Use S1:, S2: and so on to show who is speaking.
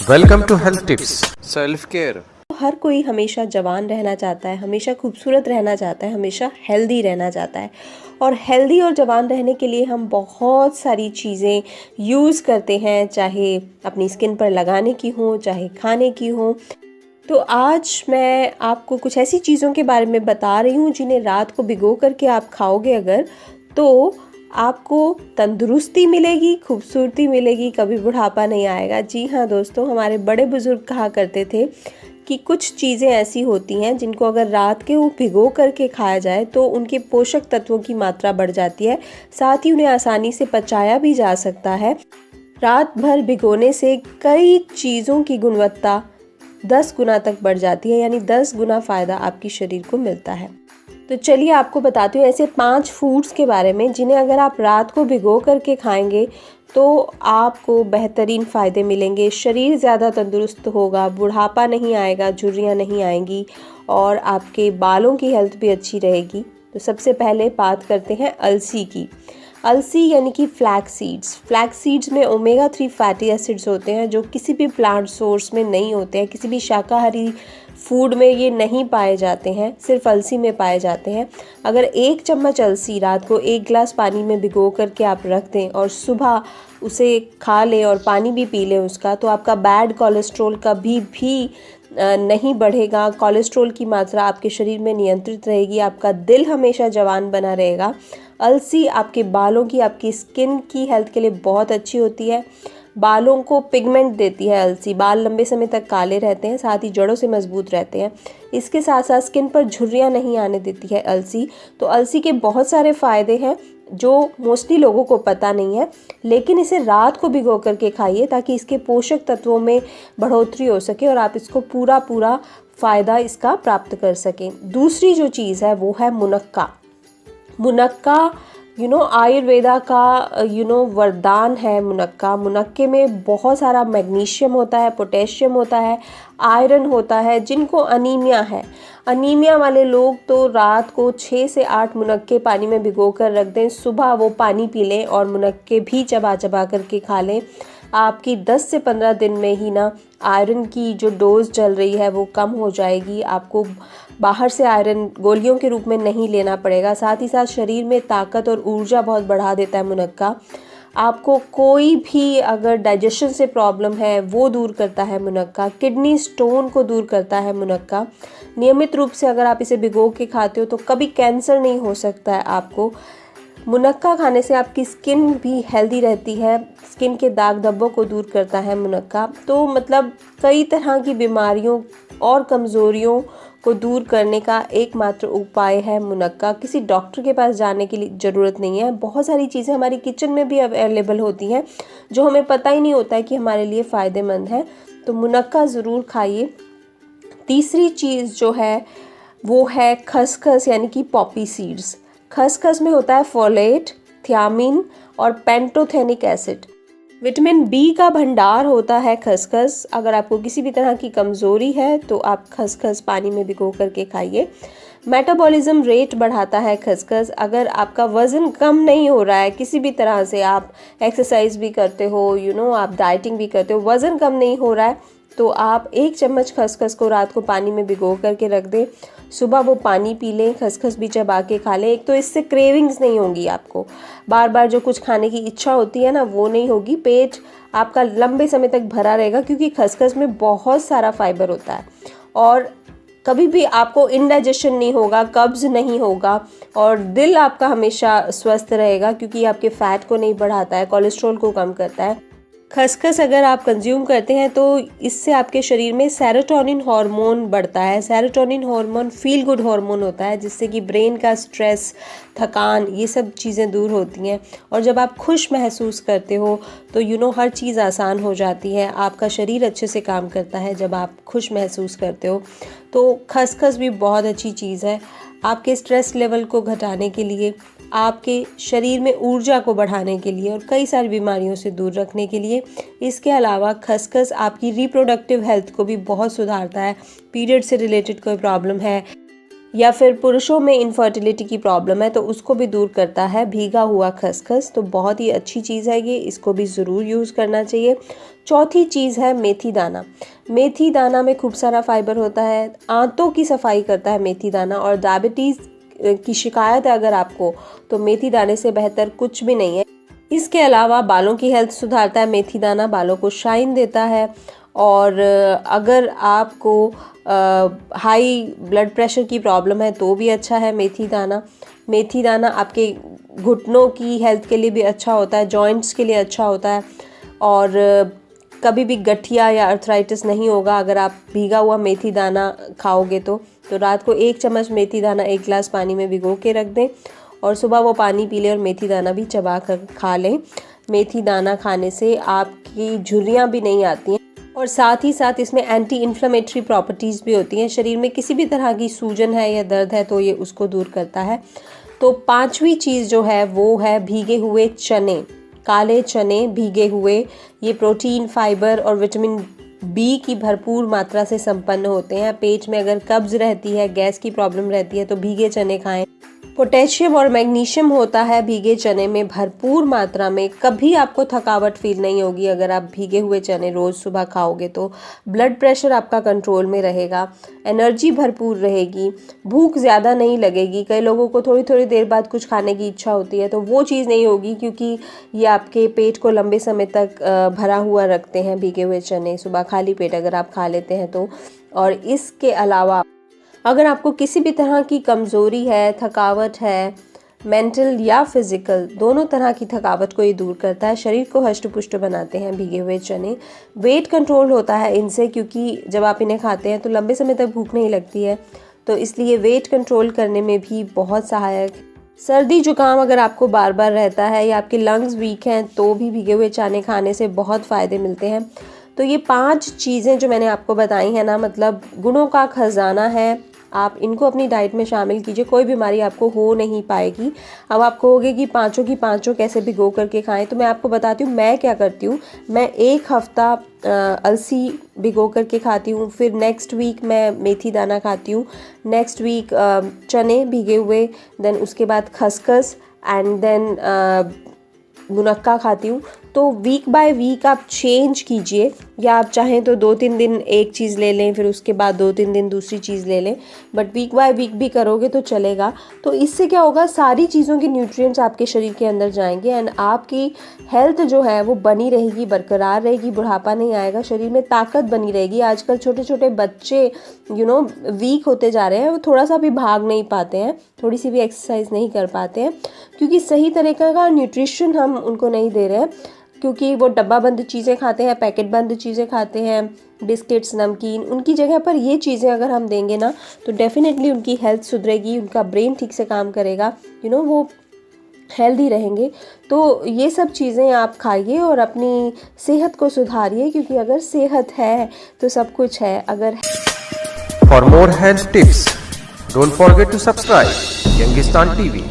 S1: Welcome to health tips.
S2: Self care.
S3: हर कोई हमेशा जवान रहना चाहता है, हमेशा खूबसूरत रहना चाहता है, हमेशा हेल्दी रहना चाहता है। और हेल्दी और जवान रहने के लिए हम बहुत सारी चीज़ें यूज़ करते हैं, चाहे अपनी स्किन पर लगाने की हो, चाहे खाने की हो। तो आज मैं आपको कुछ ऐसी चीज़ों के बारे में बता रही हूँ जिन्हें रात को भिगो करके आप खाओगे अगर, तो आपको तंदुरुस्ती मिलेगी, खूबसूरती मिलेगी, कभी बुढ़ापा नहीं आएगा। जी हाँ दोस्तों, हमारे बड़े बुजुर्ग कहा करते थे कि कुछ चीज़ें ऐसी होती हैं जिनको अगर रात के वो भिगो करके खाया जाए तो उनके पोषक तत्वों की मात्रा बढ़ जाती है, साथ ही उन्हें आसानी से पचाया भी जा सकता है। रात भर भिगोने से कई चीज़ों की गुणवत्ता 10 गुना तक बढ़ जाती है, यानी 10 गुना फ़ायदा आपकी शरीर को मिलता है। तो चलिए आपको बताती हूँ ऐसे 5 फूड्स के बारे में जिन्हें अगर आप रात को भिगो करके खाएंगे तो आपको बेहतरीन फ़ायदे मिलेंगे। शरीर ज़्यादा तंदुरुस्त होगा, बुढ़ापा नहीं आएगा, झुर्रियाँ नहीं आएंगी और आपके बालों की हेल्थ भी अच्छी रहेगी। तो सबसे पहले बात करते हैं अलसी की। अलसी यानी कि फ्लैक्स सीड्स। फ्लैक्स सीड्स में ओमेगा 3 फैटी एसिड्स होते हैं जो किसी भी प्लांट सोर्स में नहीं होते हैं, किसी भी शाकाहारी फूड में ये नहीं पाए जाते हैं, सिर्फ अलसी में पाए जाते हैं। अगर 1 चम्मच अलसी रात को 1 गिलास पानी में भिगो करके आप रख दें और सुबह उसे खा लें और पानी भी पी लें उसका, तो आपका बैड कोलेस्ट्रॉल कभी भी नहीं बढ़ेगा। कोलेस्ट्रॉल की मात्रा आपके शरीर में नियंत्रित रहेगी, आपका दिल हमेशा जवान बना रहेगा। अलसी आपके बालों की, आपकी स्किन की हेल्थ के लिए बहुत अच्छी होती है। बालों को पिगमेंट देती है अलसी, बाल लंबे समय तक काले रहते हैं, साथ ही जड़ों से मजबूत रहते हैं। इसके साथ साथ स्किन पर झुर्रियाँ नहीं आने देती है अलसी। तो अलसी के बहुत सारे फ़ायदे हैं जो मोस्टली लोगों को पता नहीं है, लेकिन इसे रात को भिगो करके खाइए ताकि इसके पोषक तत्वों में बढ़ोतरी हो सके और आप इसको पूरा फ़ायदा इसका प्राप्त कर सकें। दूसरी जो चीज़ है वो है मुनक्का। मुनक्का आयुर्वेदा का वरदान है। मुनक्का, मुनक्के में बहुत सारा मैग्नीशियम होता है, पोटेशियम होता है, आयरन होता है। जिनको अनीमिया है, अनीमिया वाले लोग तो रात को 6 से 8 मुनक्के पानी में भिगो कर रख दें, सुबह वो पानी पी लें और मुनक्के भी चबा चबा करके खा लें। आपकी 10 से 15 दिन में ही ना आयरन की जो डोज चल रही है वो कम हो जाएगी। आपको बाहर से आयरन गोलियों के रूप में नहीं लेना पड़ेगा। साथ ही साथ शरीर में ताकत और ऊर्जा बहुत बढ़ा देता है मुनक्का। आपको कोई भी अगर डाइजेशन से प्रॉब्लम है वो दूर करता है मुनक्का। किडनी स्टोन को दूर करता है मुनक्का। नियमित रूप से अगर आप इसे भिगो के खाते हो तो कभी कैंसर नहीं हो सकता है आपको। मुनक्का खाने से आपकी स्किन भी हेल्दी रहती है, स्किन के दाग धब्बों को दूर करता है मुनक्का। तो मतलब कई तरह की बीमारियों और कमज़ोरियों को दूर करने का एकमात्र उपाय है मुनक्का। किसी डॉक्टर के पास जाने की ज़रूरत नहीं है। बहुत सारी चीज़ें हमारी किचन में भी अवेलेबल होती हैं जो हमें पता ही नहीं होता है कि हमारे लिए फ़ायदेमंद है। तो मुनक्का ज़रूर खाइए। तीसरी चीज़ जो है वो है खसखस यानी कि पॉपी सीड्स। खसखस में होता है फोलेट, थियामिन और पेंटोथेनिक एसिड। विटामिन बी का भंडार होता है खसखस। अगर आपको किसी भी तरह की कमज़ोरी है तो आप खसखस पानी में भिगो करके खाइए। मेटाबॉलिज्म रेट बढ़ाता है खसखस। अगर आपका वज़न कम नहीं हो रहा है किसी भी तरह से, आप एक्सरसाइज भी करते हो, आप डाइटिंग भी करते हो, वज़न कम नहीं हो रहा है, तो आप 1 चम्मच खसखस को रात को पानी में भिगो करके रख दें, सुबह वो पानी पी लें, खसखस भी चबा के खा लें। एक तो इससे क्रेविंग्स नहीं होंगी, आपको बार बार जो कुछ खाने की इच्छा होती है ना वो नहीं होगी। पेट आपका लंबे समय तक भरा रहेगा क्योंकि खसखस में बहुत सारा फाइबर होता है और कभी भी आपको इंडाइजेशन नहीं होगा, कब्ज़ नहीं होगा और दिल आपका हमेशा स्वस्थ रहेगा क्योंकि आपके फ़ैट को नहीं बढ़ाता है, कोलेस्ट्रॉल को कम करता है। खसखस अगर आप कंज्यूम करते हैं तो इससे आपके शरीर में सेरोटोनिन हार्मोन बढ़ता है। Serotonin hormone feel good hormone होता है जिससे कि ब्रेन का स्ट्रेस, थकान, ये सब चीज़ें दूर होती हैं और जब आप खुश महसूस करते हो तो हर चीज़ आसान हो जाती है। आपका शरीर अच्छे से काम करता है जब आप खुश महसूस करते हो। तो खसखस भी बहुत अच्छी चीज़ है आपके स्ट्रेस लेवल को घटाने के लिए, आपके शरीर में ऊर्जा को बढ़ाने के लिए और कई सारी बीमारियों से दूर रखने के लिए। इसके अलावा खसखस आपकी रिप्रोडक्टिव हेल्थ को भी बहुत सुधारता है। पीरियड से रिलेटेड कोई प्रॉब्लम है या फिर पुरुषों में इनफर्टिलिटी की प्रॉब्लम है तो उसको भी दूर करता है भीगा हुआ खसखस। तो बहुत ही अच्छी चीज़ है ये, इसको भी ज़रूर यूज़ करना चाहिए। चौथी चीज़ है मेथी दाना। मेथी दाना में खूब सारा फाइबर होता है, आंतों की सफाई करता है मेथी दाना। और डायबिटीज़ की शिकायत है अगर आपको, तो मेथी दाने से बेहतर कुछ भी नहीं है। इसके अलावा बालों की हेल्थ सुधारता है मेथी दाना, बालों को शाइन देता है। और अगर आपको हाई ब्लड प्रेशर की प्रॉब्लम है तो भी अच्छा है मेथी दाना। मेथी दाना आपके घुटनों की हेल्थ के लिए भी अच्छा होता है, जॉइंट्स के लिए अच्छा होता है। और कभी भी गठिया या अर्थराइटिस नहीं होगा अगर आप भीगा हुआ मेथी दाना खाओगे तो रात को 1 चम्मच मेथी दाना 1 गिलास पानी में भिगो के रख दें और सुबह वो पानी पी लें और मेथी दाना भी चबा कर खा लें। मेथी दाना खाने से आपकी झुर्रियाँ भी नहीं आती हैं और साथ ही साथ इसमें एंटी इन्फ्लेमेटरी प्रॉपर्टीज़ भी होती हैं। शरीर में किसी भी तरह की सूजन है या दर्द है तो ये उसको दूर करता है। तो 5वीं चीज़ जो है वो है भीगे हुए चने। काले चने भीगे हुए, ये प्रोटीन, फाइबर और विटामिन बी की भरपूर मात्रा से संपन्न होते हैं। पेट में अगर कब्ज़ रहती है, गैस की प्रॉब्लम रहती है तो भीगे चने खाएं। पोटेशियम और मैग्नीशियम होता है भीगे चने में भरपूर मात्रा में। कभी आपको थकावट फील नहीं होगी अगर आप भीगे हुए चने रोज़ सुबह खाओगे तो। ब्लड प्रेशर आपका कंट्रोल में रहेगा, एनर्जी भरपूर रहेगी, भूख ज़्यादा नहीं लगेगी। कई लोगों को थोड़ी थोड़ी देर बाद कुछ खाने की इच्छा होती है तो वो चीज़ नहीं होगी, क्योंकि ये आपके पेट को लंबे समय तक भरा हुआ रखते हैं भीगे हुए चने, सुबह खाली पेट अगर आप खा लेते हैं तो। और इसके अलावा अगर आपको किसी भी तरह की कमज़ोरी है, थकावट है, मेंटल या फिज़िकल, दोनों तरह की थकावट को ये दूर करता है। शरीर को हष्ट-पुष्ट बनाते हैं भीगे हुए चने। वेट कंट्रोल होता है इनसे, क्योंकि जब आप इन्हें खाते हैं तो लंबे समय तक भूख नहीं लगती है, तो इसलिए वेट कंट्रोल करने में भी बहुत सहायक। सर्दी जुकाम अगर आपको बार बार रहता है या आपके लंग्स वीक हैं तो भी भीगे हुए चने खाने से बहुत फ़ायदे मिलते हैं। तो ये 5 चीज़ें जो मैंने आपको बताई हैं ना, मतलब गुणों का खजाना है। आप इनको अपनी डाइट में शामिल कीजिए, कोई बीमारी आपको हो नहीं पाएगी। अब आप कहोगे कि पाँचों की पाँचों कैसे भिगो करके खाएं, तो मैं आपको बताती हूँ मैं क्या करती हूँ। मैं 1 हफ्ता अलसी भिगो करके खाती हूँ, फिर नेक्स्ट वीक मैं मेथी दाना खाती हूँ, नेक्स्ट वीक चने भीगे हुए, देन उसके बाद खसखस एंड देन मुनक्का खाती हूँ। तो वीक बाय वीक आप चेंज कीजिए, या आप चाहें तो 2-3 दिन एक चीज़ ले लें, फिर उसके बाद 2-3 दिन दूसरी चीज़ ले लें, बट वीक बाय वीक भी करोगे तो चलेगा। तो इससे क्या होगा, सारी चीज़ों के न्यूट्रिएंट्स आपके शरीर के अंदर जाएंगे एंड आपकी हेल्थ जो है वो बनी रहेगी, बरकरार रहेगी, बुढ़ापा नहीं आएगा, शरीर में ताकत बनी रहेगी। आजकल छोटे छोटे बच्चे वीक होते जा रहे हैं, वो थोड़ा सा भी भाग नहीं पाते हैं, थोड़ी सी भी एक्सरसाइज नहीं कर पाते हैं, क्योंकि सही तरीके का न्यूट्रिशन हम उनको नहीं दे रहे हैं, क्योंकि वो डब्बा बंद चीज़ें खाते हैं, पैकेट बंद चीज़ें खाते हैं, बिस्किट्स, नमकीन। उनकी जगह पर ये चीज़ें अगर हम देंगे ना तो डेफिनेटली उनकी हेल्थ सुधरेगी, उनका ब्रेन ठीक से काम करेगा, वो हेल्दी रहेंगे। तो ये सब चीज़ें आप खाइए और अपनी सेहत को सुधारिए, क्योंकि अगर सेहत है तो सब कुछ है। अगर
S1: for more health tips don't forget to subscribe Youngistan TV.